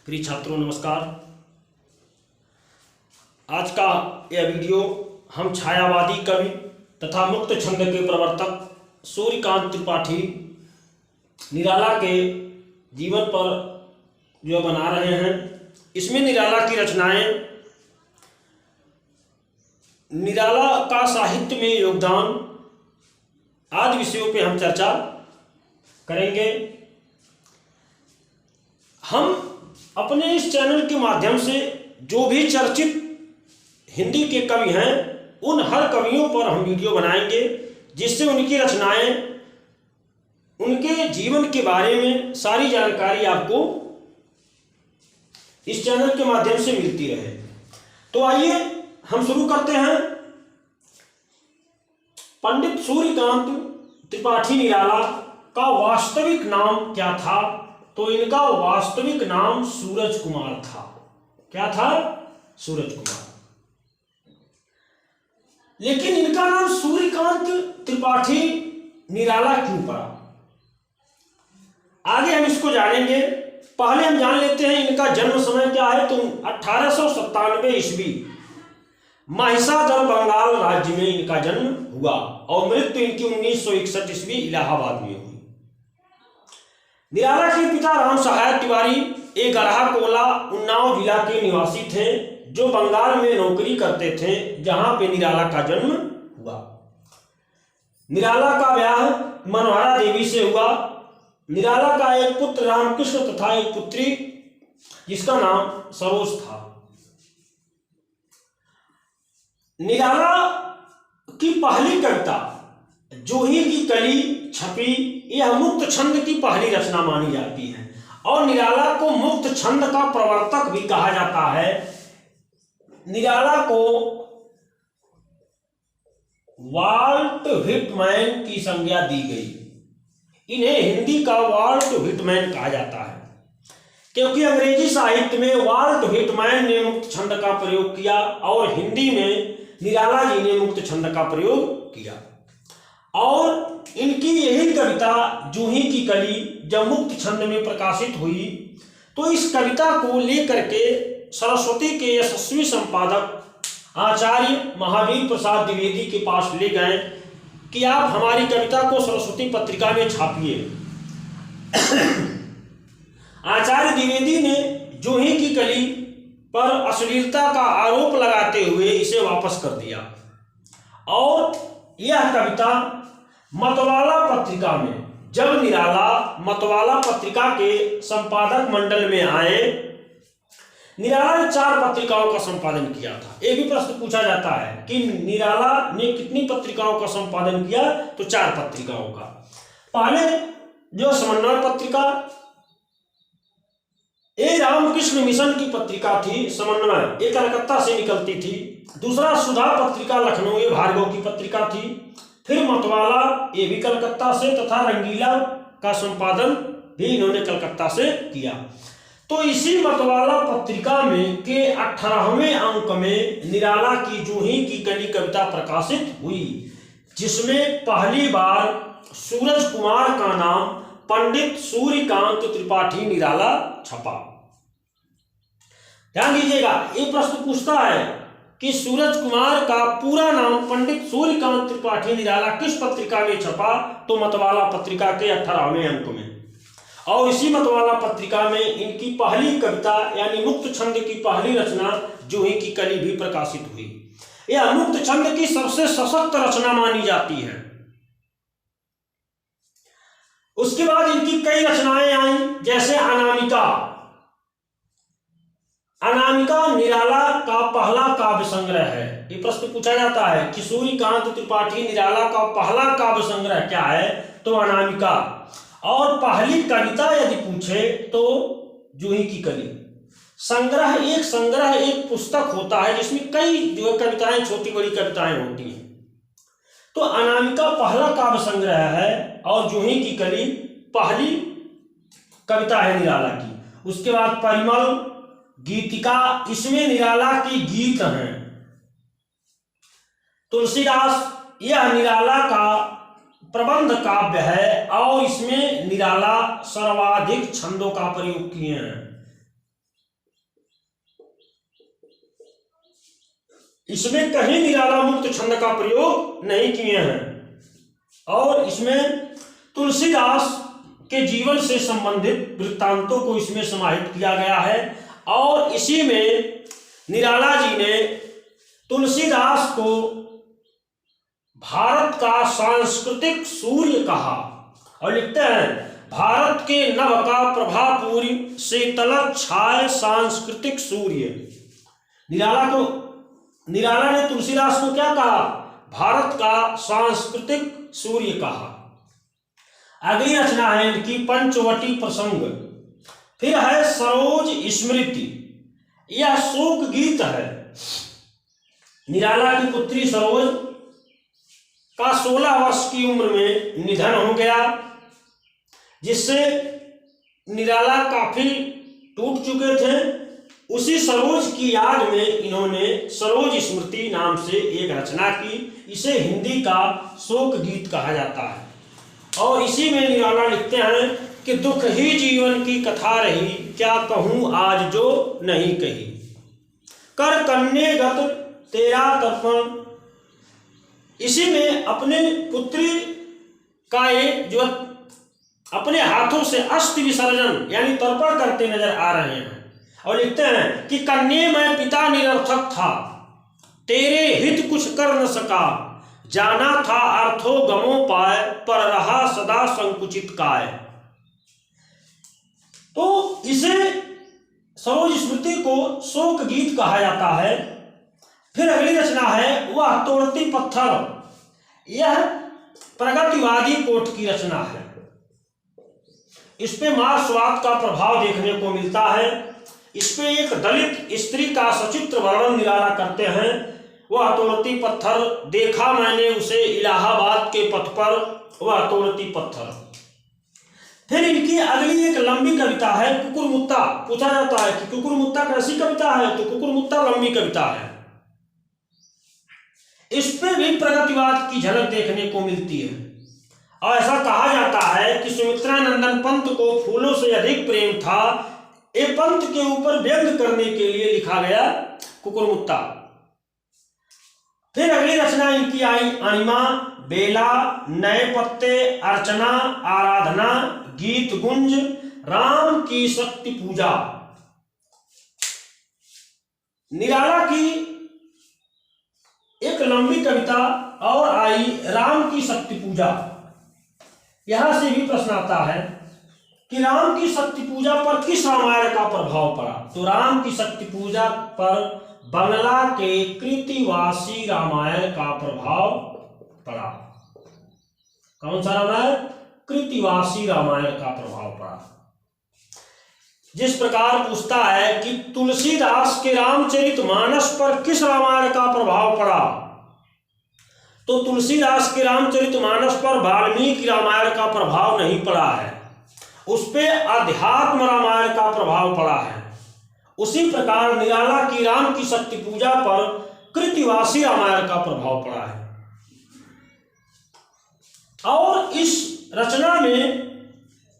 प्रिय छात्रों नमस्कार। आज का यह वीडियो हम छायावादी कवि तथा मुक्त छंद के प्रवर्तक सूर्यकांत त्रिपाठी निराला के जीवन पर जो बना रहे हैं। इसमें निराला की रचनाएं, निराला का साहित्य में योगदान आदि विषयों पे हम चर्चा करेंगे। हम अपने इस चैनल के माध्यम से जो भी चर्चित हिंदी के कवि हैं उन हर कवियों पर हम वीडियो बनाएंगे, जिससे उनकी रचनाएं, उनके जीवन के बारे में सारी जानकारी आपको इस चैनल के माध्यम से मिलती रहे। तो आइए हम शुरू करते हैं। पंडित सूर्यकांत त्रिपाठी निराला का वास्तविक नाम क्या था? तो इनका वास्तविक नाम सूरज कुमार था। क्या था? सूरज कुमार। लेकिन इनका नाम सूर्यकांत त्रिपाठी निराला क्यों पड़ा, आगे हम इसको जानेंगे। पहले हम जान लेते हैं इनका जन्म समय क्या है। तो 1897 ईस्वी महिसादल बंगाल राज्य में इनका जन्म हुआ और मृत्यु इनकी 1961 ईस्वी इलाहाबाद में हुई। निराला के पिता राम सहाय तिवारी एक गरहा कोला उन्नाव जिला के निवासी थे, जो बंगाल में नौकरी करते थे, जहां पे निराला का जन्म हुआ। निराला का ब्याह मनोहरा देवी से हुआ। निराला का एक पुत्र रामकृष्ण तथा एक पुत्री जिसका नाम सरोज था। निराला की पहली कविता जूही की कली छपी, यह मुक्त छंद की पहली रचना मानी जाती है और निराला को मुक्त छंद का प्रवर्तक भी कहा जाता है। निराला को वाल्ट व्हिटमैन की संज्ञा दी गई। इन्हें हिंदी का वाल्ट व्हिटमैन कहा जाता है, क्योंकि अंग्रेजी साहित्य में वाल्ट व्हिटमैन ने मुक्त छंद का प्रयोग किया और हिंदी में निराला जी ने मुक्त छंद का प्रयोग किया। और इनकी यही कविता जूही की कली जब मुक्त छंद में प्रकाशित हुई, तो इस कविता को लेकर के सरस्वती के यशस्वी संपादक आचार्य महावीर प्रसाद द्विवेदी के पास ले गए कि आप हमारी कविता को सरस्वती पत्रिका में छापिए। आचार्य द्विवेदी ने जूही की कली पर अश्लीलता का आरोप लगाते हुए इसे वापस कर दिया और यह कविता मतवाला पत्रिका में, जब निराला मतवाला पत्रिका के संपादक मंडल में आए, निराला ने 4 पत्रिकाओं का संपादन किया था। एक भी प्रश्न पूछा जाता है कि निराला ने कितनी पत्रिकाओं का संपादन किया, तो 4 पत्रिकाओं का। पहले जो समन्वय पत्रिका, ये रामकृष्ण मिशन की पत्रिका थी समन्वय, ये कलकत्ता से निकलती थी। दूसरा सुधा पत्रिका लखनऊ, ये भार्गव की पत्रिका थी। फिर मतवाला, ये भी कलकत्ता से, तथा रंगीला का संपादन भी इन्होंने कलकत्ता से किया। तो इसी मतवाला पत्रिका में के 18वें अंक में निराला की जूही की कली कविता प्रकाशित हुई, जिसमें पहली बार सूरज कुमार का नाम पंडित सूर्यकांत त्रिपाठी निराला छपा। ध्यान दीजिएगा, ये प्रश्न पूछता है कि सूरज कुमार का पूरा नाम पंडित सूर्यकांत त्रिपाठी निराला किस पत्रिका में छपा? तो मतवाला पत्रिका के 18वें अंक में। और इसी मतवाला पत्रिका में इनकी पहली कविता यानी मुक्त छंद की पहली रचना जूही की कली भी प्रकाशित हुई। यह मुक्त छंद की सबसे सशक्त रचना मानी जाती है। उसके बाद इनकी कई रचनाएं आई, जैसे अनामिका। अनामिका निराला का पहला काव्य संग्रह है। ये प्रश्न पूछा जाता है कि सूर्यकांत त्रिपाठी निराला का पहला काव्य संग्रह क्या है? तो अनामिका। और पहली कविता यदि पूछे तो जूही की कली। संग्रह एक पुस्तक होता है जिसमें कई जो कविताएं, छोटी बड़ी कविताएं होती हैं। तो अनामिका पहला काव्य संग्रह है और जूही की कली पहली कविता है निराला की। उसके बाद परिमल, गीतिका, इसमें निराला की गीत हैं। तुलसीदास, यह निराला का प्रबंध काव्य है और इसमें निराला सर्वाधिक छंदों का प्रयोग किए हैं। इसमें कहीं निराला मुक्त छंद का प्रयोग नहीं किए हैं और इसमें तुलसीदास के जीवन से संबंधित वृत्तांतों को इसमें समाहित किया गया है और इसी में निराला जी ने तुलसीदास को भारत का सांस्कृतिक सूर्य कहा और लिखते हैं भारत के नभ का प्रभापूरी शीतल छाय सांस्कृतिक सूर्य। निराला ने तुलसीदास को क्या कहा? भारत का सांस्कृतिक सूर्य कहा। अगली रचना है इनकी पंचवटी प्रसंग। फिर है सरोज स्मृति, यह शोक गीत है। निराला की पुत्री सरोज का 16 वर्ष की उम्र में निधन हो गया, जिससे निराला काफी टूट चुके थे। उसी सरोज की याद में इन्होंने सरोज स्मृति नाम से एक रचना की। इसे हिंदी का शोक गीत कहा जाता है और इसी में निराला लिखते हैं कि दुख ही जीवन की कथा रही, क्या कहूँ आज जो नहीं कही। कर कन्ने गत तेरा तर्पण। इसी में अपने पुत्री का एक जो अपने हाथों से अस्थि विसर्जन यानी तर्पण करते नजर आ रहे हैं और लिखते हैं कि कन्ये में पिता निरर्थक था, तेरे हित कुछ कर न सका, जाना था अर्थो गमो पाए, पर रहा सदा संकुचित काय। तो इसे सरोज स्मृति को शोक गीत कहा जाता है। फिर अगली रचना है वह तोड़ती पत्थर। यह प्रगतिवादी कोट की रचना है। इस पे मार्क्सवाद का प्रभाव देखने को मिलता है। इस पे एक दलित स्त्री का सचित्र वर्णन निराला करते हैं। वह तोड़ती पत्थर, देखा मैंने उसे इलाहाबाद के पथ पर, वह तोड़ती पत्थर। फिर इनकी अगली एक लंबी कविता है कुकुरमुत्ता। पूछा जाता है कि कुकुरमुत्ता कैसी कविता है, तो कुकुरमुत्ता लंबी कविता है। इस पे भी प्रगतिवाद की झलक देखने को मिलती है और ऐसा कहा जाता है कि सुमित्रा नंदन पंत को फूलों से अधिक प्रेम था। ये पंत के ऊपर व्यंग करने के लिए लिखा गया कुकुरमुत्ता। फिर अगली रचना इनकी आई अणिमा, बेला, नए पत्ते, अर्चना, आराधना, गीत गुंज, राम की शक्ति पूजा। निराला की एक लंबी कविता और आई राम की शक्ति पूजा। यहां से भी प्रश्न आता है कि राम की शक्ति पूजा पर किस रामायण का प्रभाव पड़ा। तो राम की शक्ति पूजा पर बंगला के कृतिवासी रामायण का प्रभाव पड़ा। कौन सा रामायण? कृतिवासी रामायण का प्रभाव पड़ा। जिस प्रकार पूछता है कि तुलसीदास के रामचरितमानस पर किस रामायण का प्रभाव पड़ा, तो तुलसीदास के रामचरितमानस पर वाल्मीकि रामायण का प्रभाव नहीं पड़ा है, उस पे अध्यात्म रामायण का प्रभाव पड़ा है। उसी प्रकार निराला की राम की शक्ति पूजा पर कृतिवासी रामायण का प्रभाव पड़ा है। और इस रचना में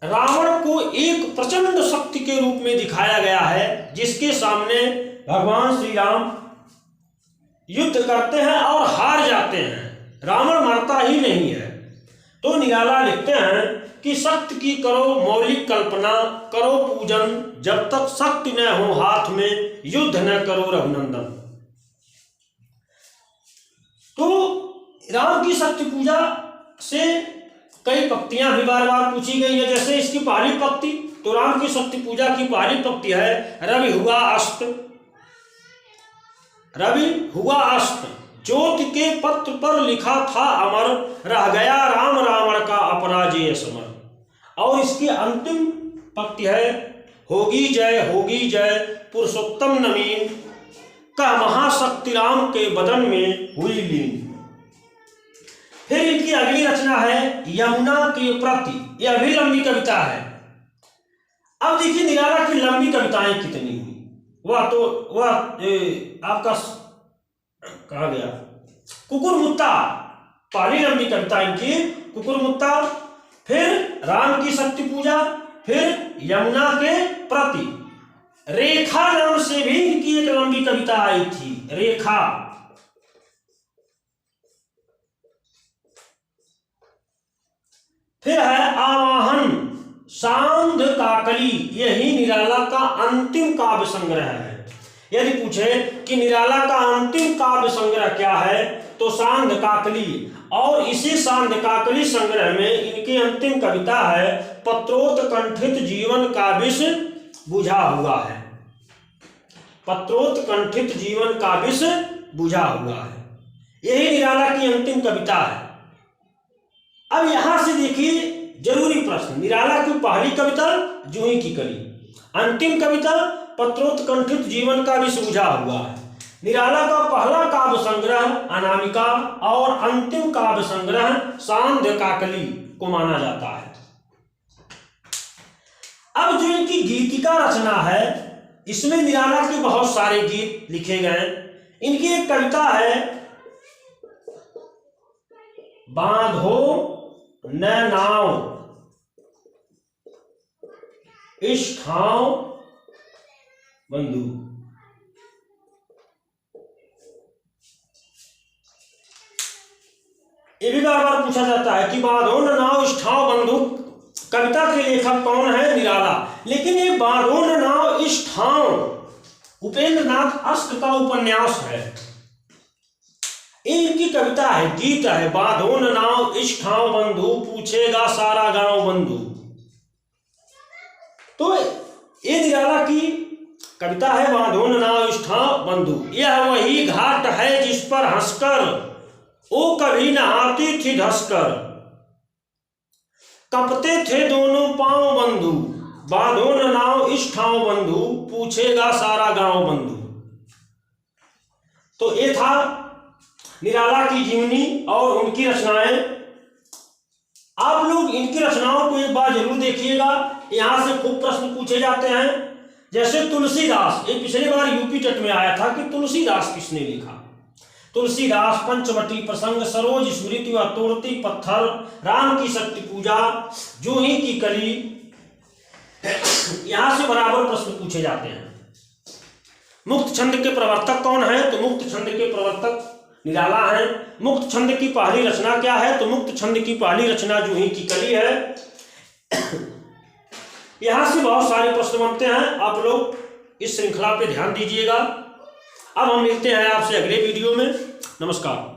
रावण को एक प्रचंड शक्ति के रूप में दिखाया गया है, जिसके सामने भगवान श्री राम युद्ध करते हैं और हार जाते हैं। रावण मरता ही नहीं है। तो निराला लिखते हैं कि शक्ति की करो मौलिक कल्पना, करो पूजन, जब तक शक्ति न हो हाथ में, युद्ध न करो रघुनंदन। तो राम की शक्ति पूजा से कई पंक्तियां भी बार बार पूछी गई है। जैसे इसकी पहली पंक्ति, तो राम की शक्ति पूजा की पहली पंक्ति है रवि हुआ अस्त, रवि हुआ अस्त, ज्योति के पत्र पर लिखा था अमर, रह गया राम रावण का अपराजय समर। और इसकी अंतिम पंक्ति है होगी जय पुरुषोत्तम नवीन, कह महाशक्ति राम के बदन में हुई लीन। फिर इनकी अगली रचना है यमुना के प्रति। यह भी लंबी कविता है। अब देखिए निराला की लंबी कविताएं कितनी हुई। वह आपका कहा गया कुकुरमुत्ता, पहली लंबी कविता इनकी कुकुरमुत्ता, फिर राम की शक्ति पूजा, फिर यमुना के प्रति। रेखा नाम से भी इनकी एक लंबी कविता आई थी, रेखा। फिर है आवाहन सांध काकली, यही निराला का अंतिम काव्य संग्रह है। यदि पूछे कि निराला का अंतिम काव्य संग्रह क्या है तो सांध काकली, और इसी सांध काकली संग्रह में इनकी अंतिम कविता है पत्रोत्कंठित जीवन का विष बुझा हुआ है। पत्रोत्कंठित जीवन का विष बुझा हुआ है, यही निराला की अंतिम कविता है। अब यहां से देखिए जरूरी प्रश्न, निराला की पहली कविता जूही की कली, अंतिम कविता पत्रोत्कंठित जीवन का विष बुझा हुआ है। निराला का पहला काव्य संग्रह अनामिका और अंतिम काव्य संग्रह सांध्य काकली को माना जाता है। अब जो इनकी गीतिका रचना है इसमें निराला के बहुत सारे गीत लिखे गए। इनकी एक कविता है बांधो न नाव इस ठाव बंधु, ये भी बार बार पूछा जाता है कि बांधो न नाव इस ठाव बंधु कविता के लेखक कौन है? निराला। लेकिन ये बांधो न नाव इस ठाव उपेंद्र नाथ अष्ट का उपन्यास है, इनकी कविता है, गीत है। बांधो न नाव इस ठाव बंधु पूछेगा सारा गांव बंधु। तो ये निराला की कविता है बांधो न नाव इस ठाव बंधु। यह वही घाट है जिस पर हंसकर ओ कभी नहाती थी धसकर, कपते थे दोनों पांव बंधु। बांधो न नाव इस ठाव बंधु पूछेगा सारा गांव बंधु। तो ये था निराला की जीवनी और उनकी रचनाएं। आप लोग इनकी रचनाओं को एक बार जरूर देखिएगा, यहां से खूब प्रश्न पूछे जाते हैं। जैसे तुलसीदास, एक पिछली बार यूपी टेट में आया था कि तुलसीदास किसने लिखा। तुलसीदास पंचवटी प्रसंग, सरोज स्मृति व तोड़ती पत्थर, राम की शक्ति पूजा, जूही की कली, यहां से बराबर प्रश्न पूछे जाते हैं। मुक्त छंद के प्रवर्तक कौन है? तो मुक्त छंद के प्रवर्तक निराला है। मुक्त छंद की पहली रचना क्या है? तो मुक्त छंद की पहली रचना जूही की कली है। यहां से बहुत सारे प्रश्न बनते हैं, आप लोग इस श्रृंखला पे ध्यान दीजिएगा। अब हम मिलते हैं आपसे अगले वीडियो में। नमस्कार।